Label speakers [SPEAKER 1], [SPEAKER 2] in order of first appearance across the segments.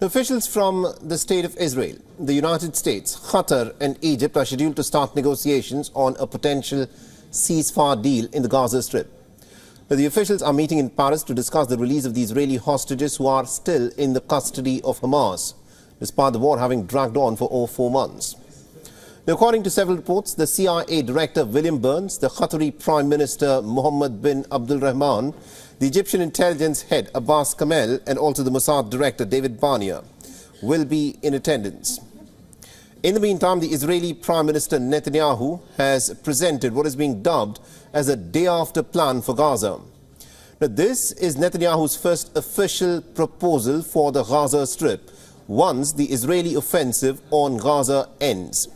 [SPEAKER 1] Officials from the State of Israel, the United States, Qatar and Egypt are scheduled to start negotiations on a potential ceasefire deal in the Gaza Strip. The officials are meeting in Paris to discuss the release of the Israeli hostages who are still in the custody of Hamas, despite the war having dragged on for over 4 months. Now, according to several reports, the CIA Director William Burns, the Qatari Prime Minister Mohammed bin Abdul Rahman, the Egyptian intelligence head Abbas Kamel and also the Mossad Director David Barnea will be in attendance. In the meantime, the Israeli Prime Minister Netanyahu has presented what is being dubbed as a day-after plan for Gaza. Now, this is Netanyahu's first official proposal for the Gaza Strip once the Israeli offensive on Gaza ends.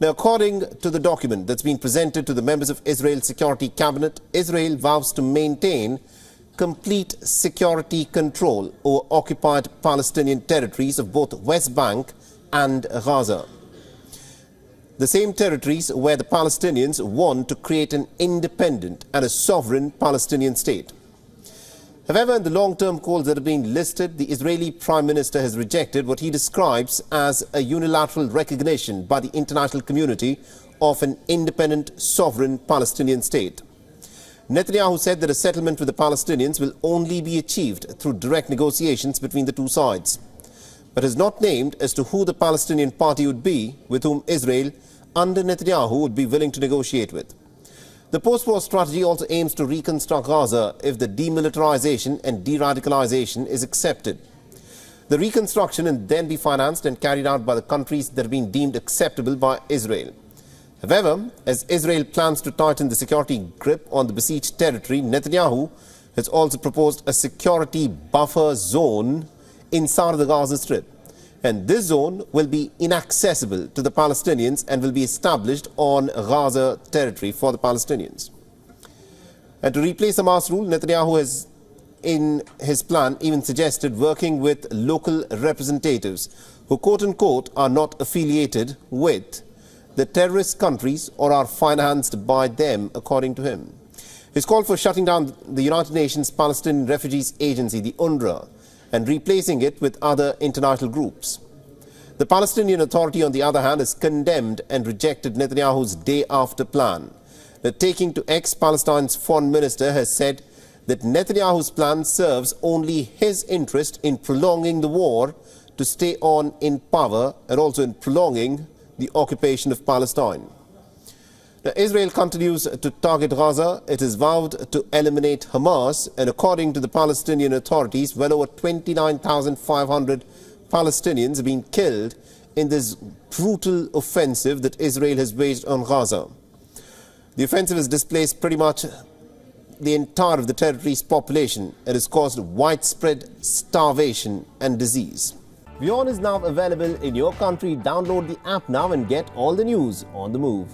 [SPEAKER 1] Now, according to the document that's been presented to the members of Israel's Security Cabinet, Israel vows to maintain complete security control over occupied Palestinian territories of both West Bank and Gaza. The same territories where the Palestinians want to create an independent and a sovereign Palestinian state. However, in the long-term calls that have been listed, the Israeli Prime Minister has rejected what he describes as a unilateral recognition by the international community of an independent, sovereign Palestinian state. Netanyahu said that a settlement with the Palestinians will only be achieved through direct negotiations between the two sides, but has not named as to who the Palestinian party would be with whom Israel, under Netanyahu, would be willing to negotiate with. The post-war strategy also aims to reconstruct Gaza if the demilitarization and de-radicalization is accepted. The reconstruction will then be financed and carried out by the countries that have been deemed acceptable by Israel. However, as Israel plans to tighten the security grip on the besieged territory, Netanyahu has also proposed a security buffer zone inside of the Gaza Strip. And this zone will be inaccessible to the Palestinians and will be established on Gaza territory for the Palestinians. And to replace Hamas rule, Netanyahu has, in his plan, even suggested working with local representatives who, quote-unquote, are not affiliated with the terrorist countries or are financed by them, according to him. He's called for shutting down the United Nations Palestinian Refugees Agency, the UNRWA, and replacing it with other international groups. The Palestinian Authority, on the other hand, has condemned and rejected Netanyahu's day-after plan. The taking to Palestine's foreign minister has said that Netanyahu's plan serves only his interest in prolonging the war to stay on in power and also in prolonging the occupation of Palestine. Now, Israel continues to target Gaza. It has vowed to eliminate Hamas, and according to the Palestinian authorities, well over 29,500 Palestinians have been killed in this brutal offensive that Israel has waged on Gaza. The offensive has displaced pretty much the entire of the territory's population and has caused widespread starvation and disease. WION is now available in your country. Download the app now and get all the news on the move.